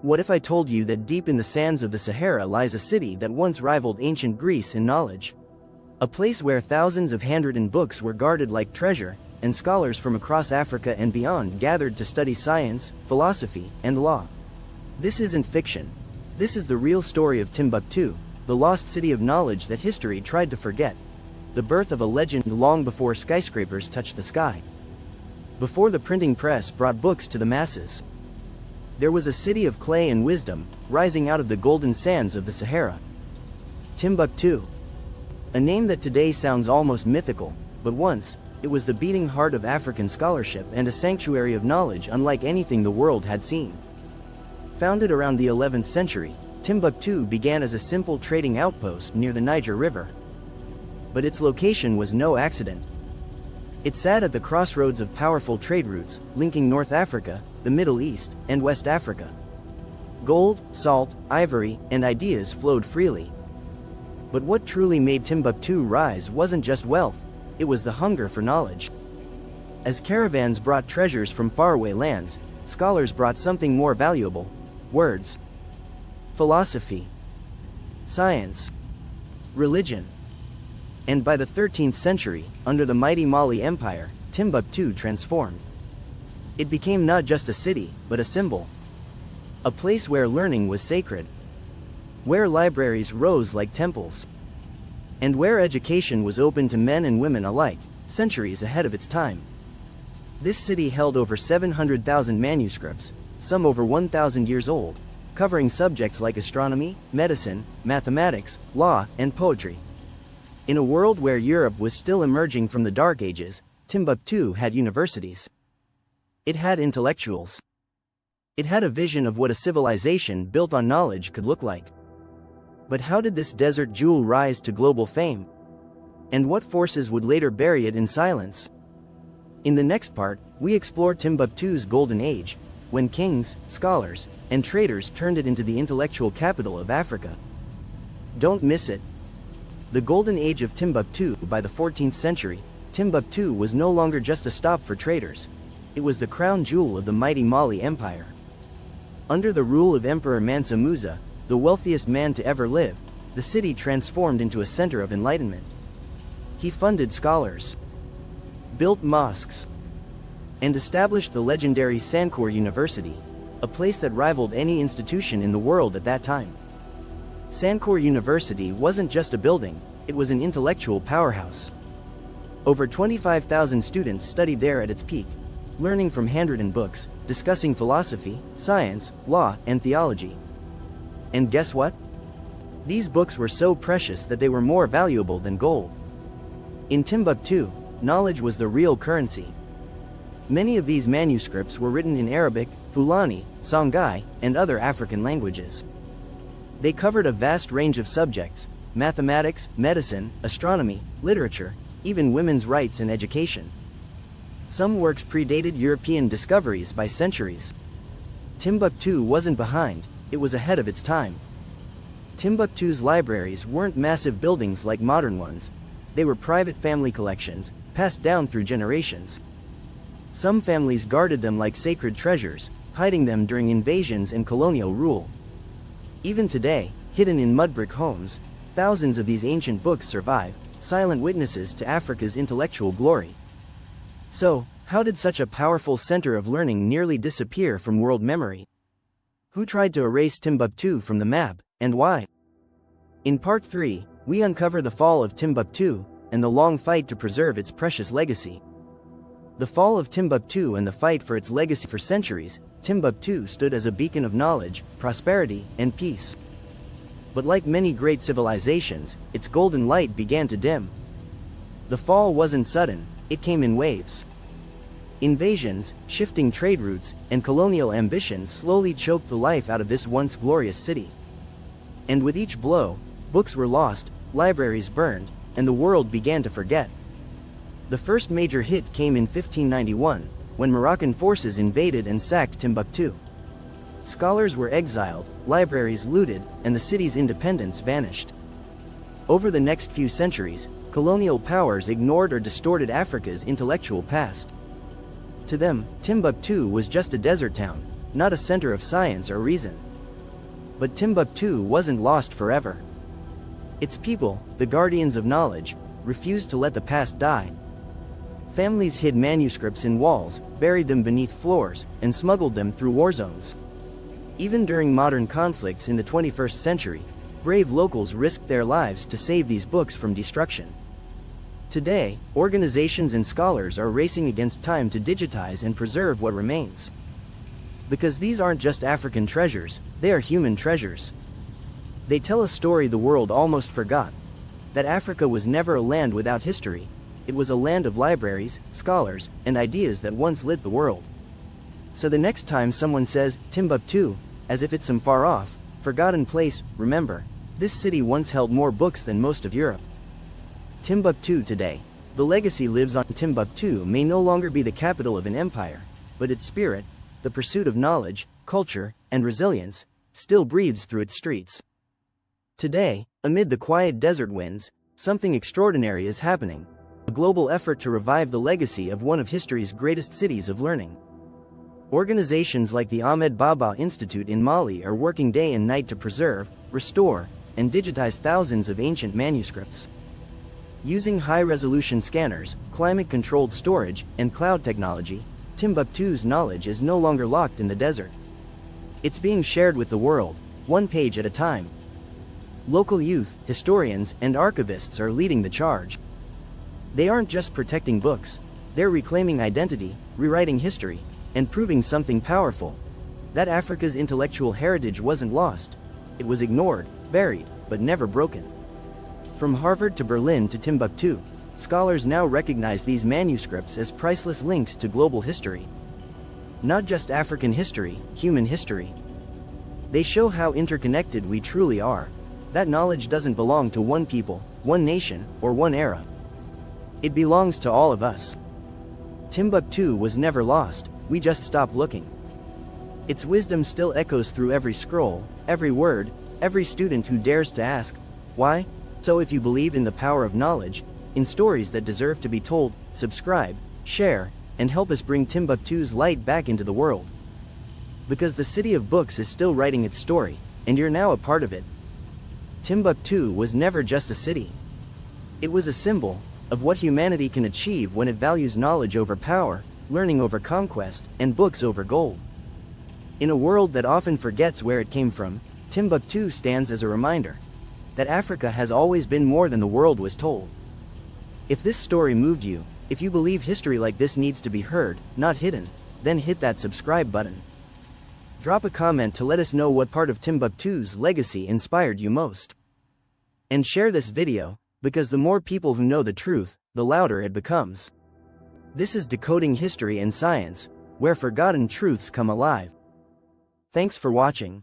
What if I told you that deep in the sands of the Sahara lies a city that once rivaled ancient Greece in knowledge? A place where thousands of handwritten books were guarded like treasure, and scholars from across Africa and beyond gathered to study science, philosophy, and law. This isn't fiction. This is the real story of Timbuktu, the lost city of knowledge that history tried to forget. The birth of a legend long before skyscrapers touched the sky. Before the printing press brought books to the masses. There was a city of clay and wisdom, rising out of the golden sands of the Sahara. Timbuktu. A name that today sounds almost mythical, but once, it was the beating heart of African scholarship and a sanctuary of knowledge unlike anything the world had seen. Founded around the 11th century, Timbuktu began as a simple trading outpost near the Niger River. But its location was no accident. It sat at the crossroads of powerful trade routes, linking North Africa, the Middle East, and West Africa. Gold, salt, ivory, and ideas flowed freely. But what truly made Timbuktu rise wasn't just wealth, it was the hunger for knowledge. As caravans brought treasures from faraway lands, scholars brought something more valuable: words, philosophy, science, religion. And by the 13th century, under the mighty Mali Empire, Timbuktu transformed. It became not just a city, but a symbol. A place where learning was sacred. Where libraries rose like temples. And where education was open to men and women alike, centuries ahead of its time. This city held over 700,000 manuscripts, some over 1,000 years old, covering subjects like astronomy, medicine, mathematics, law, and poetry. In a world where Europe was still emerging from the Dark Ages, Timbuktu had universities. It had intellectuals. It had a vision of what a civilization built on knowledge could look like. But how did this desert jewel rise to global fame? And what forces would later bury it in silence? In the next part, we explore Timbuktu's golden age, when kings, scholars, and traders turned it into the intellectual capital of Africa. Don't miss it. The golden age of Timbuktu. By the 14th century, Timbuktu was no longer just a stop for traders. It was the crown jewel of the mighty Mali Empire. Under the rule of Emperor Mansa Musa, the wealthiest man to ever live, the city transformed into a center of enlightenment. He funded scholars, built mosques, and established the legendary Sankore University, a place that rivaled any institution in the world at that time. Sankore University wasn't just a building, it was an intellectual powerhouse. Over 25,000 students studied there at its peak, learning from handwritten books, discussing philosophy, science, law, and theology. And guess what? These books were so precious that they were more valuable than gold. In Timbuktu, knowledge was the real currency. Many of these manuscripts were written in Arabic, Fulani, Songhai, and other African languages. They covered a vast range of subjects: mathematics, medicine, astronomy, literature, even women's rights and education. Some works predated European discoveries by centuries. Timbuktu wasn't behind, it was ahead of its time. Timbuktu's libraries weren't massive buildings like modern ones. They were private family collections, passed down through generations. Some families guarded them like sacred treasures, hiding them during invasions and colonial rule. Even today, hidden in mud-brick homes, thousands of these ancient books survive, silent witnesses to Africa's intellectual glory. So, how did such a powerful center of learning nearly disappear from world memory? Who tried to erase Timbuktu from the map, and why? In Part 3, we uncover the fall of Timbuktu, and the long fight to preserve its precious legacy. The fall of Timbuktu and the fight for its legacy. For centuries, Timbuktu stood as a beacon of knowledge, prosperity, and peace. But like many great civilizations, its golden light began to dim. The fall wasn't sudden, it came in waves. Invasions, shifting trade routes, and colonial ambitions slowly choked the life out of this once glorious city. And with each blow, books were lost, libraries burned, and the world began to forget. The first major hit came in 1591, when Moroccan forces invaded and sacked Timbuktu. Scholars were exiled, libraries looted, and the city's independence vanished. Over the next few centuries, colonial powers ignored or distorted Africa's intellectual past. To them, Timbuktu was just a desert town, not a center of science or reason. But Timbuktu wasn't lost forever. Its people, the guardians of knowledge, refused to let the past die. Families hid manuscripts in walls, buried them beneath floors, and smuggled them through war zones. Even during modern conflicts in the 21st century, brave locals risked their lives to save these books from destruction. Today, organizations and scholars are racing against time to digitize and preserve what remains. Because these aren't just African treasures, they are human treasures. They tell a story the world almost forgot: that Africa was never a land without history. It was a land of libraries, scholars, and ideas that once lit the world. So the next time someone says Timbuktu, as if it's some far-off, forgotten place, remember, this city once held more books than most of Europe. Timbuktu today. The legacy lives on. Timbuktu may no longer be the capital of an empire, but its spirit, the pursuit of knowledge, culture, and resilience, still breathes through its streets. Today, amid the quiet desert winds, something extraordinary is happening: a global effort to revive the legacy of one of history's greatest cities of learning. Organizations like the Ahmed Baba Institute in Mali are working day and night to preserve, restore, and digitize thousands of ancient manuscripts. Using high-resolution scanners, climate-controlled storage, and cloud technology, Timbuktu's knowledge is no longer locked in the desert. It's being shared with the world, one page at a time. Local youth, historians, and archivists are leading the charge. They aren't just protecting books, they're reclaiming identity, rewriting history, and proving something powerful: that Africa's intellectual heritage wasn't lost. It was ignored, buried, but never broken. From Harvard to Berlin to Timbuktu, scholars now recognize these manuscripts as priceless links to global history. Not just African history, human history. They show how interconnected we truly are. That knowledge doesn't belong to one people, one nation, or one era. It belongs to all of us. Timbuktu was never lost, we just stopped looking. Its wisdom still echoes through every scroll, every word, every student who dares to ask, why? So if you believe in the power of knowledge, in stories that deserve to be told, subscribe, share, and help us bring Timbuktu's light back into the world. Because the city of books is still writing its story, and you're now a part of it. Timbuktu was never just a city. It was a symbol of what humanity can achieve when it values knowledge over power, learning over conquest, and books over gold. In a world that often forgets where it came from, Timbuktu stands as a reminder that Africa has always been more than the world was told. If this story moved you, if you believe history like this needs to be heard, not hidden, then hit that subscribe button. Drop a comment to let us know what part of Timbuktu's legacy inspired you most. And share this video, because the more people who know the truth, the louder it becomes. This is Decoding History and Science, where forgotten truths come alive. Thanks for watching.